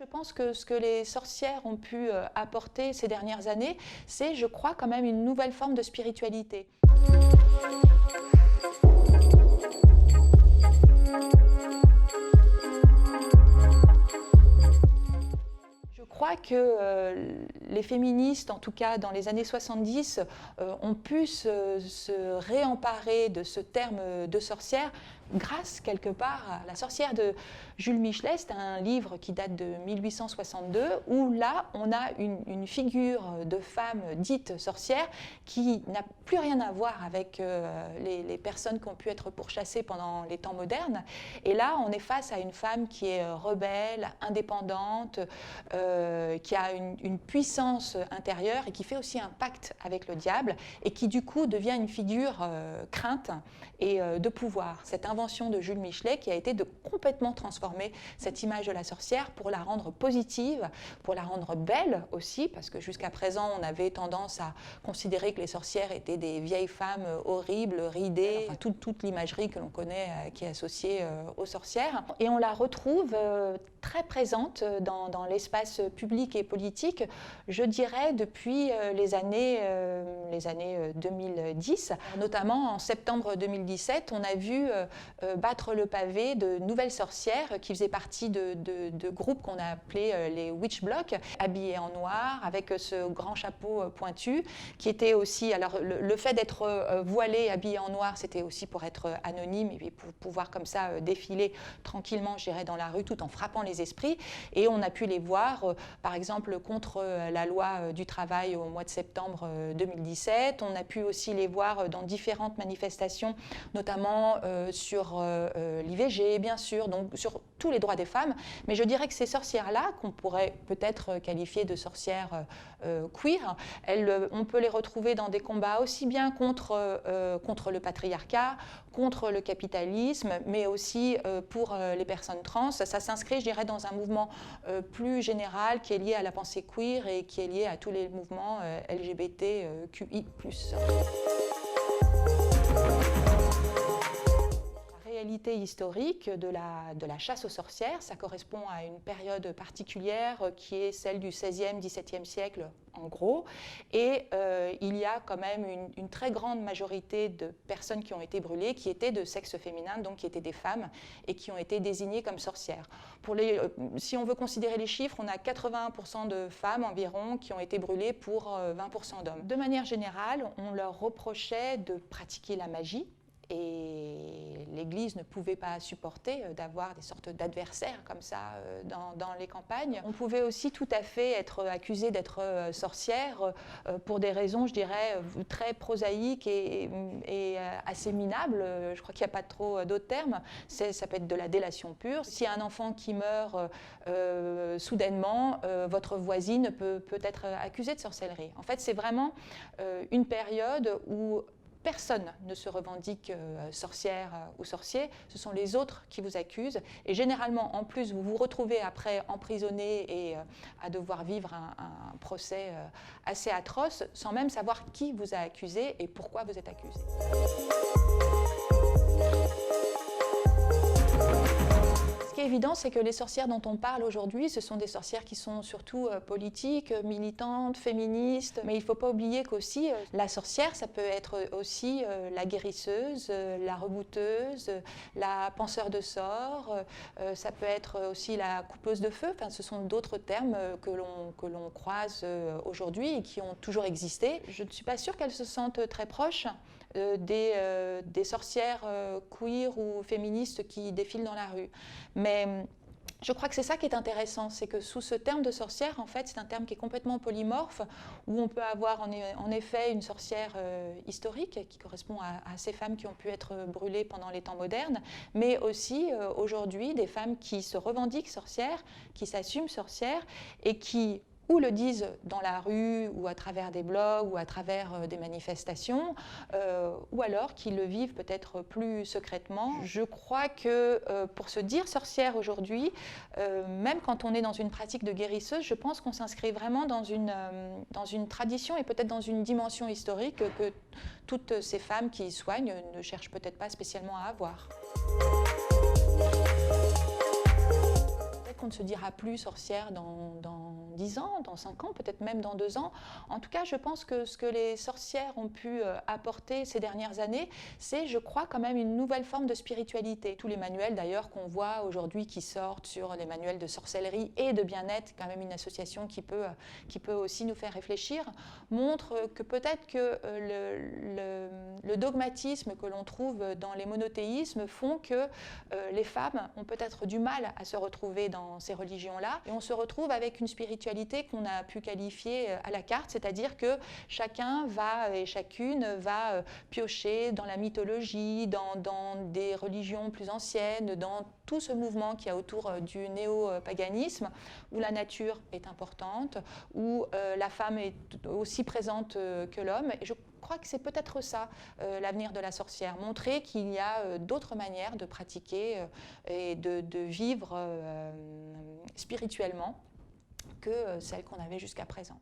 Je pense que ce que les sorcières ont pu apporter ces dernières années, c'est, je crois, quand même une nouvelle forme de spiritualité. Je crois que les féministes, en tout cas dans les années 70, ont pu se réemparer de ce terme de sorcière grâce quelque part à La sorcière de Jules Michelet. C'est un livre qui date de 1862 où là on a une figure de femme dite sorcière qui n'a plus rien à voir avec les personnes qui ont pu être pourchassées pendant les temps modernes. Et là on est face à une femme qui est rebelle, indépendante, qui a une puissance intérieure et qui fait aussi un pacte avec le diable et qui du coup devient une figure crainte et de pouvoir. Cette invention de Jules Michelet qui a été de complètement transformer cette image de la sorcière pour la rendre positive, pour la rendre belle aussi, parce que jusqu'à présent on avait tendance à considérer que les sorcières étaient des vieilles femmes horribles, ridées, enfin, toute l'imagerie que l'on connaît qui est associée aux sorcières. Et on la retrouve très présente dans l'espace public et politique, je dirais depuis les années 2010. Notamment en septembre 2017, on a vu battre le pavé de nouvelles sorcières qui faisaient partie de groupes qu'on a appelés les witch blocks, habillées en noir, avec ce grand chapeau pointu, qui était aussi... Alors le fait d'être voilée, habillée en noir, c'était aussi pour être anonyme et pour pouvoir comme ça défiler tranquillement, je dirais, dans la rue, tout en frappant les esprits. Et on a pu les voir, par exemple, contre la loi du travail au mois de septembre 2017. On a pu aussi les voir dans différentes manifestations, notamment sur l'IVG, bien sûr, donc sur tous les droits des femmes. Mais je dirais que ces sorcières-là, qu'on pourrait peut-être qualifier de sorcières queer, on peut les retrouver dans des combats aussi bien contre le patriarcat, contre le capitalisme, mais aussi pour les personnes trans. Ça s'inscrit, je dirais, dans un mouvement plus général qui est lié à la pensée queer et qui est lié à tous les mouvements LGBTQI+. La réalité historique de la chasse aux sorcières, ça correspond à une période particulière qui est celle du XVIe, XVIIe siècle en gros, et il y a quand même une très grande majorité de personnes qui ont été brûlées qui étaient de sexe féminin, donc qui étaient des femmes et qui ont été désignées comme sorcières. Si on veut considérer les chiffres, on a 81% de femmes environ qui ont été brûlées pour 20% d'hommes. De manière générale, on leur reprochait de pratiquer la magie, et l'Église ne pouvait pas supporter d'avoir des sortes d'adversaires comme ça dans les campagnes. On pouvait aussi tout à fait être accusé d'être sorcière pour des raisons, je dirais, très prosaïques et assez minables. Je crois qu'il n'y a pas trop d'autres termes. Ça peut être de la délation pure. Si un enfant qui meurt soudainement, votre voisine peut être accusée de sorcellerie. En fait, c'est vraiment une période où personne ne se revendique sorcière ou sorcier, ce sont les autres qui vous accusent. Et généralement, en plus, vous vous retrouvez après emprisonné et à devoir vivre un procès assez atroce, sans même savoir qui vous a accusé et pourquoi vous êtes accusé. Ce qui est évident, c'est que les sorcières dont on parle aujourd'hui, ce sont des sorcières qui sont surtout politiques, militantes, féministes. Mais il ne faut pas oublier qu'aussi, la sorcière, ça peut être aussi la guérisseuse, la rebouteuse, la penseur de sorts, ça peut être aussi la coupeuse de feu. Enfin, ce sont d'autres termes que l'on croise aujourd'hui et qui ont toujours existé. Je ne suis pas sûre qu'elles se sentent très proches des sorcières queer ou féministes qui défilent dans la rue. Mais je crois que c'est ça qui est intéressant, c'est que sous ce terme de sorcière, en fait, c'est un terme qui est complètement polymorphe, où on peut avoir en effet une sorcière historique qui correspond à ces femmes qui ont pu être brûlées pendant les temps modernes, mais aussi aujourd'hui des femmes qui se revendiquent sorcières, qui s'assument sorcières et qui ou le disent dans la rue, ou à travers des blogs, ou à travers des manifestations, ou alors qu'ils le vivent peut-être plus secrètement. Je crois que pour se dire sorcière aujourd'hui, même quand on est dans une pratique de guérisseuse, je pense qu'on s'inscrit vraiment dans une tradition et peut-être dans une dimension historique que toutes ces femmes qui soignent ne cherchent peut-être pas spécialement à avoir. qu'on ne se dira plus sorcière dans 10 ans, dans 5 ans, peut-être même dans 2 ans. En tout cas, je pense que ce que les sorcières ont pu apporter ces dernières années, c'est, je crois, quand même une nouvelle forme de spiritualité. Tous les manuels d'ailleurs qu'on voit aujourd'hui qui sortent sur les manuels de sorcellerie et de bien-être, quand même une association qui peut aussi nous faire réfléchir, montrent que peut-être que le dogmatisme que l'on trouve dans les monothéismes font que les femmes ont peut-être du mal à se retrouver dans ces religions-là, et on se retrouve avec une spiritualité qu'on a pu qualifier à la carte, c'est-à-dire que chacun va et chacune va piocher dans la mythologie, dans des religions plus anciennes, dans tout ce mouvement qu'il y a autour du néo-paganisme, où la nature est importante, où la femme est aussi présente que l'homme. Et je crois que c'est peut-être ça, l'avenir de la sorcière, montrer qu'il y a d'autres manières de pratiquer et de vivre spirituellement que celles qu'on avait jusqu'à présent.